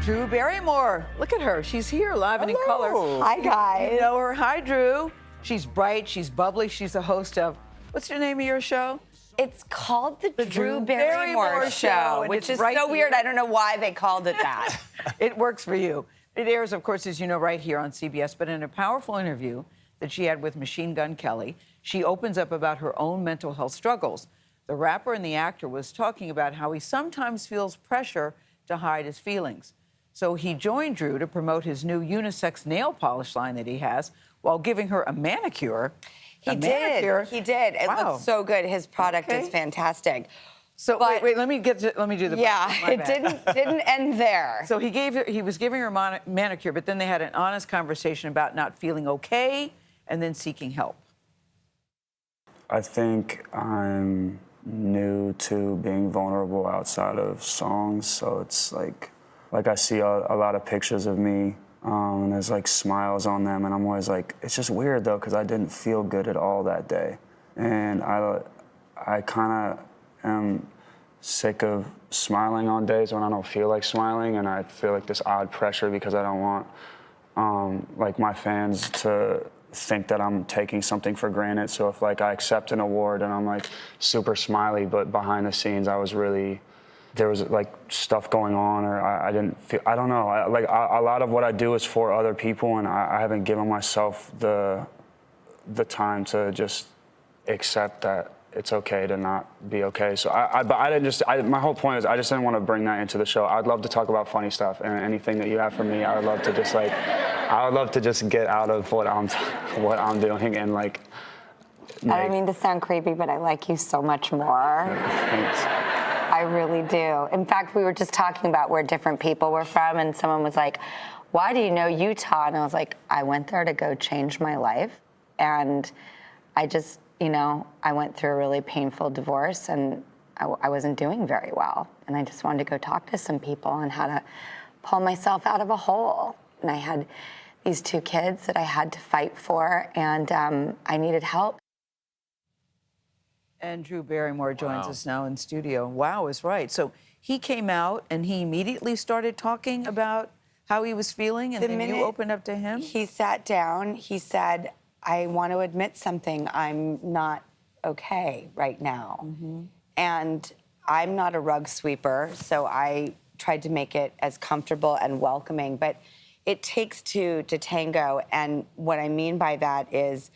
Drew Barrymore. Look at her. She's here live and in color. Hi, guys. You know her. Hi, Drew. She's bright. She's bubbly. She's a host of, what's the name of your show? It's called the Drew Drew Barrymore Show, and which it's is right so weird. here. I don't know why they called it that. It works for you. It airs, of course, as you know, right here on CBS. But in a powerful interview that she had with Machine Gun Kelly, she opens up about her own mental health struggles. The rapper and the actor was talking about how he sometimes feels pressure to hide his feelings. So he joined Drew to promote his new unisex nail polish line that he has while giving her a manicure. He did. It Wow. looks so good. His product is fantastic. So But- wait, let me do the Yeah, my it bad. didn't end there. So he was giving her manicure, but then they had an honest conversation about not feeling okay and then seeking help. I think I'm new to being vulnerable outside of songs, so it's like I see a lot of pictures of me, and there's like smiles on them, and I'm always like, it's just weird though, because I didn't feel good at all that day, and I kind of am sick of smiling on days when I don't feel like smiling, and I feel like this odd pressure because I don't want like my fans to think that I'm taking something for granted. So if like I accept an award and I'm like super smiley, but behind the scenes there was like stuff going on, or I didn't feel, I don't know. A lot of what I do is for other people, and I haven't given myself the time to just accept that it's okay to not be okay. So my whole point is I just didn't want to bring that into the show. I'd love to talk about funny stuff, and anything that you have for me, I would love to just get out of what I'm doing and like. I don't mean to sound creepy, but I like you so much more. Thanks. I really do. In fact, we were just talking about where different people were from, and someone was like, why do you know Utah? And I was like, I went there to go change my life. And I just, I went through a really painful divorce, and I wasn't doing very well. And I just wanted to go talk to some people on how to pull myself out of a hole. And I had these 2 kids that I had to fight for, and I needed help. And Drew Barrymore joins us now in studio. Wow is right. So he came out and he immediately started talking about how he was feeling, and then you opened up to him? He sat down, he said, I want to admit something. I'm not okay right now. Mm-hmm. And I'm not a rug sweeper, so I tried to make it as comfortable and welcoming. But it takes 2 to tango. And what I mean by that is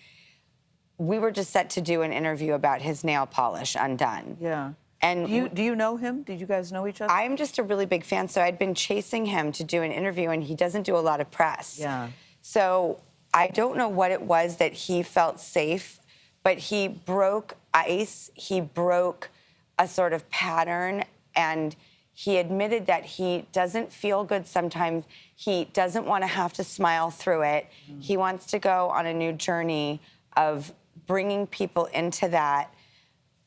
we were just set to do an interview about his nail polish undone. Yeah. And do you know him? Did you guys know each other? I'm just a really big fan, so I'd been chasing him to do an interview, and he doesn't do a lot of press. Yeah. So I don't know what it was that he felt safe, but he broke ice, he broke a sort of pattern, and he admitted that he doesn't feel good sometimes. He doesn't want to have to smile through it. Mm. He wants to go on a new journey of bringing people into that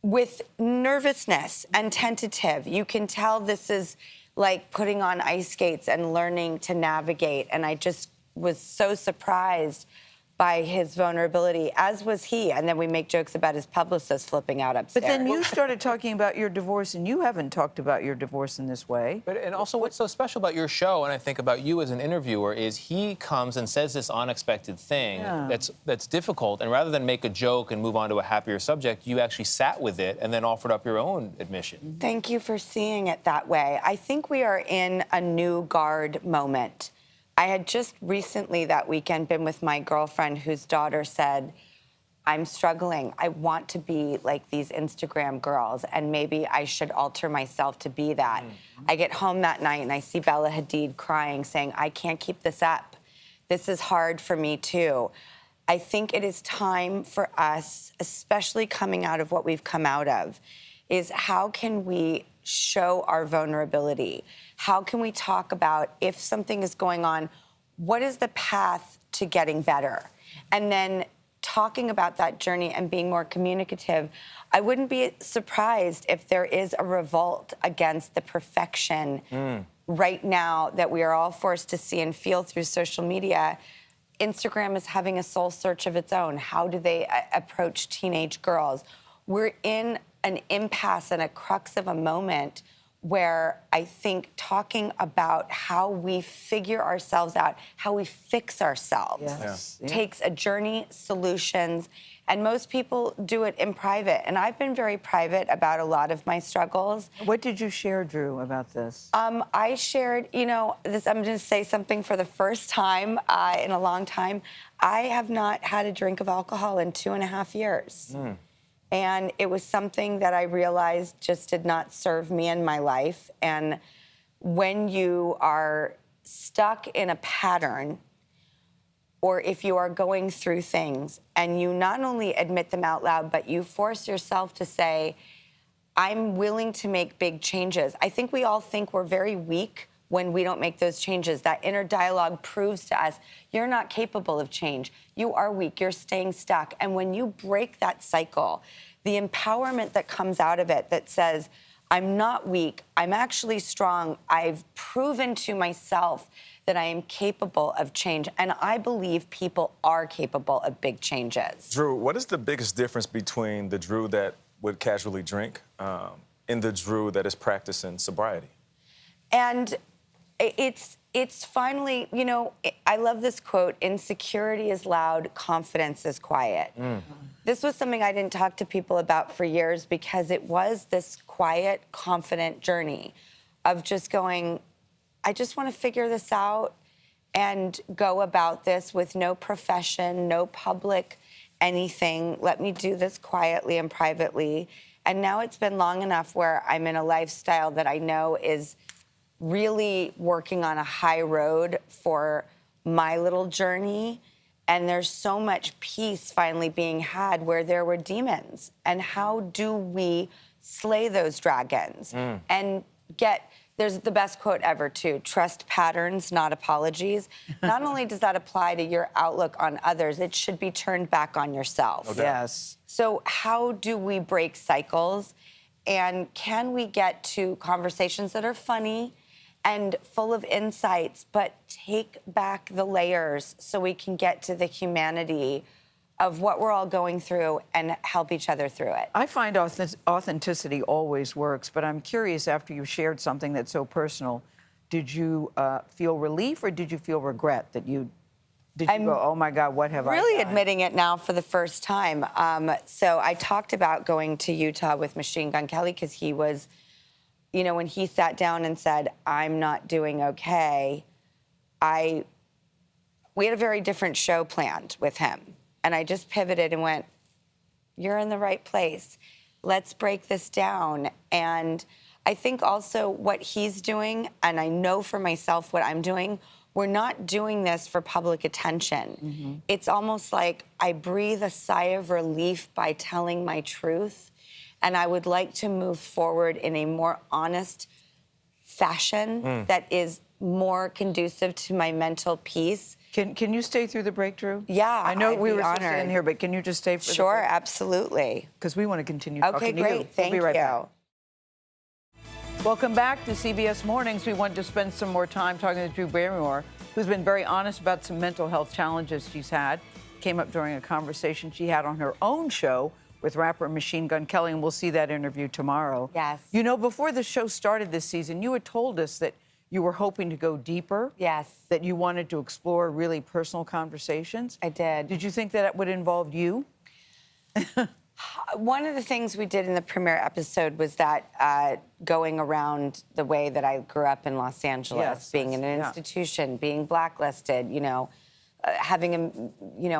with nervousness and tentative. You can tell this is like putting on ice skates and learning to navigate. And I just was so surprised by his vulnerability, as was he. And then we make jokes about his publicist flipping out upstairs. But then you started talking about your divorce, and you haven't talked about your divorce in this way. And also what's so special about your show, and I think about you as an interviewer, is he comes and says this unexpected thing that's difficult, and rather than make a joke and move on to a happier subject, you actually sat with it and then offered up your own admission. Thank you for seeing it that way. I think we are in a new guard moment. I had just recently that weekend been with my girlfriend whose daughter said, I'm struggling. I want to be like these Instagram girls, and maybe I should alter myself to be that. Mm-hmm. I get home that night and I see Bella Hadid crying, saying, I can't keep this up. This is hard for me too. I think it is time for us, especially coming out of what we've come out of, is how can we show our vulnerability? How can we talk about if something is going on, what is the path to getting better? And then talking about that journey and being more communicative. I wouldn't be surprised if there is a revolt against the perfection right now that we are all forced to see and feel through social media. Instagram is having a soul search of its own. How do they approach teenage girls? We're in an impasse and a crux of a moment where I think talking about how we figure ourselves out, how we fix ourselves, Yes. Yeah. takes a journey, solutions, and most people do it in private. And I've been very private about a lot of my struggles. What did you share, Drew, about this? I shared, this. I'm going to say something for the first time in a long time. I have not had a drink of alcohol in 2.5 years. And it was something that I realized just did not serve me in my life. And when you are stuck in a pattern, or if you are going through things and you not only admit them out loud, but you force yourself to say, I'm willing to make big changes. I think we all think we're very weak when we don't make those changes. That inner dialogue proves to us, you're not capable of change. You are weak, you're staying stuck. And when you break that cycle, the empowerment that comes out of it that says, I'm not weak, I'm actually strong, I've proven to myself that I am capable of change. And I believe people are capable of big changes. Drew, what is the biggest difference between the Drew that would casually drink and the Drew that is practicing sobriety? And it's finally, I love this quote, insecurity is loud, confidence is quiet. This was something I didn't talk to people about for years because it was this quiet, confident journey of just going, I just want to figure this out and go about this with no profession, no public anything. Let me do this quietly and privately. And now it's been long enough where I'm in a lifestyle that I know is really working on a high road for my little journey. And there's so much peace finally being had where there were demons. And how do we slay those dragons and there's the best quote ever, too. Trust patterns, not apologies. Not only does that apply to your outlook on others, it should be turned back on yourself. Yes. So how do we break cycles? And can we get to conversations that are funny and full of insights, but take back the layers so we can get to the humanity of what we're all going through and help each other through it? I find authenticity always works, but I'm curious, after you shared something that's so personal, did you feel relief or did you feel regret that did you go, oh my God, what have I Really done? admitting it now for the first time. So I talked about going to Utah with Machine Gun Kelly because he was, when he sat down and said, I'm not doing okay, we had a very different show planned with him. And I just pivoted and went, you're in the right place. Let's break this down. And I think also what he's doing, and I know for myself what I'm doing, we're not doing this for public attention. It's almost like I breathe a sigh of relief by telling my truth. And I would like to move forward in a more honest fashion that is more conducive to my mental peace. Can you stay through the break, Drew? Yeah, I know I'd we be were supposed to honored. end here, but can you just stay for Sure, the break? absolutely. Because we want to continue Okay, talking to you. great. Thank we'll be right you. back. Welcome back to CBS Mornings. We wanted to spend some more time talking to Drew Barrymore, who's been very honest about some mental health challenges she's had. Came up during a conversation she had on her own show with rapper Machine Gun Kelly, and we'll see that interview tomorrow. Yes. Before the show started this season, you had told us that you were hoping to go deeper. Yes. That you wanted to explore really personal conversations. I did. Did you think that it would involve you? One of the things we did in the premiere episode was that going around the way that I grew up in Los Angeles, Yes, being in an institution, being blacklisted, having,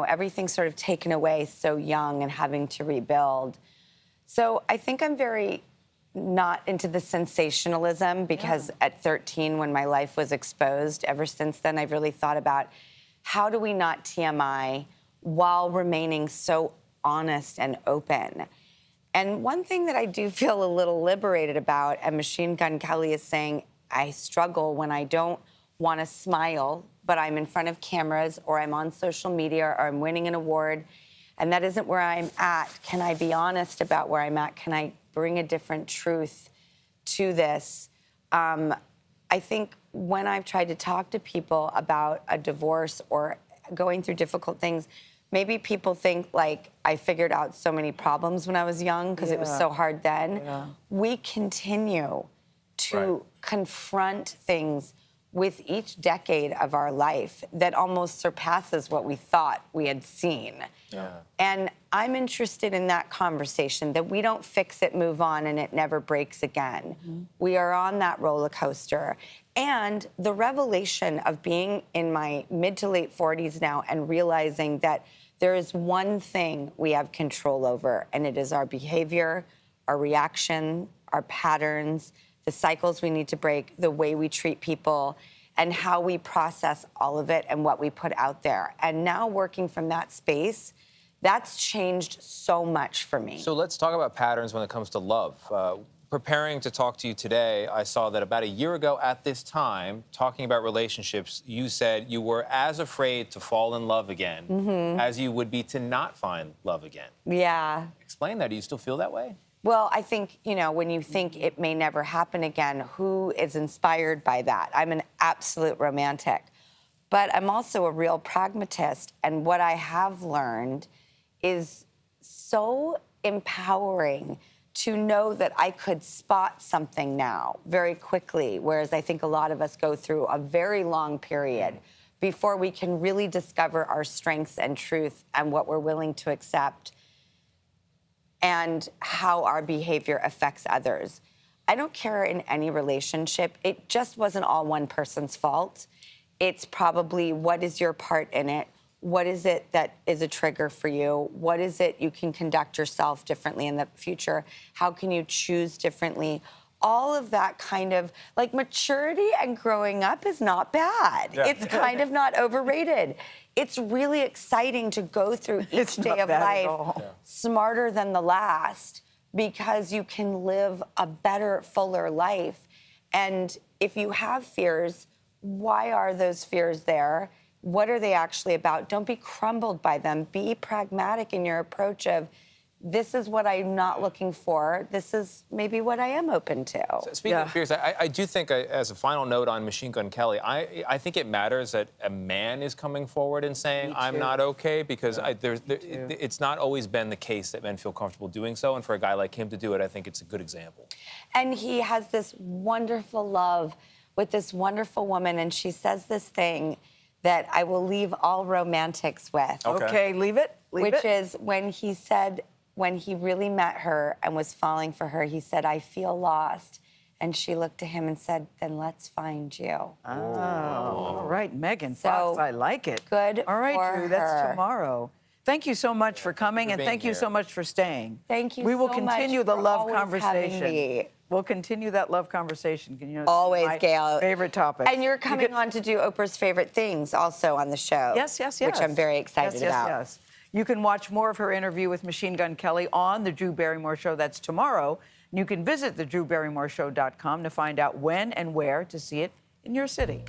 everything sort of taken away so young and having to rebuild. So I think I'm very not into the sensationalism because at 13, when my life was exposed, ever since then, I've really thought about how do we not TMI while remaining so honest and open. And one thing that I do feel a little liberated about, and Machine Gun Kelly is saying, I struggle when I don't want to smile, but I'm in front of cameras or I'm on social media or I'm winning an award, and that isn't where I'm at. Can I be honest about where I'm at? Can I bring a different truth to this? I think when I've tried to talk to people about a divorce or going through difficult things, maybe people think like I figured out so many problems when I was young because it was so hard then. We continue to Right. confront things with each decade of our life that almost surpasses what we thought we had seen. Yeah. And I'm interested in that conversation, that we don't fix it, move on, and it never breaks again. We are on that roller coaster. And the revelation of being in my mid to late 40s now and realizing that there is one thing we have control over, and it is our behavior, our reaction, our patterns, the cycles we need to break, the way we treat people, and how we process all of it and what we put out there. And now working from that space, that's changed so much for me. So let's talk about patterns when it comes to love. Preparing to talk to you today, I saw that about a year ago at this time, talking about relationships, you said you were as afraid to fall in love again as you would be to not find love again. Yeah. Explain that. Do you still feel that way? Well, I think, when you think it may never happen again, who is inspired by that? I'm an absolute romantic, but I'm also a real pragmatist. And what I have learned is so empowering to know that I could spot something now very quickly, whereas I think a lot of us go through a very long period before we can really discover our strengths and truth and what we're willing to accept and how our behavior affects others. I don't care in any relationship. It just wasn't all one person's fault. It's probably what is your part in it? What is it that is a trigger for you? What is it you can conduct yourself differently in the future? How can you choose differently? All of that kind of, like, maturity and growing up is not bad. Yeah. It's kind of not overrated. It's really exciting to go through each It's day not of bad at life all. smarter than the last, because you can live a better, fuller life. And if you have fears, why are those fears there? What are they actually about? Don't be crumbled by them. Be pragmatic in your approach of, this is what I'm not looking for. This is maybe what I am open to. Speaking of fears, I do think, as a final note on Machine Gun Kelly, I think it matters that a man is coming forward and saying, I'm not okay, because it's not always been the case that men feel comfortable doing so. And for a guy like him to do it, I think it's a good example. And he has this wonderful love with this wonderful woman, and she says this thing that I will leave all romantics with. Okay, leave it. Which is when he said, when he really met her and was falling for her, he said, I feel lost. And she looked to him and said, then let's find you. Oh, all right, Megan So, Fox, I like it. good All right, for Drew, that's her. tomorrow. Thank you so much for coming, and being thank you here. so much for staying. Thank you We will so much continue the for love always having conversation. me. We'll continue that love conversation. You know, Always, my Gayle. favorite topic. And you're coming on to do Oprah's Favorite Things also on the show. Yes. Which I'm very excited about. Yes. You can watch more of her interview with Machine Gun Kelly on The Drew Barrymore Show. That's tomorrow. And you can visit thedrewbarrymoreshow.com to find out when and where to see it in your city.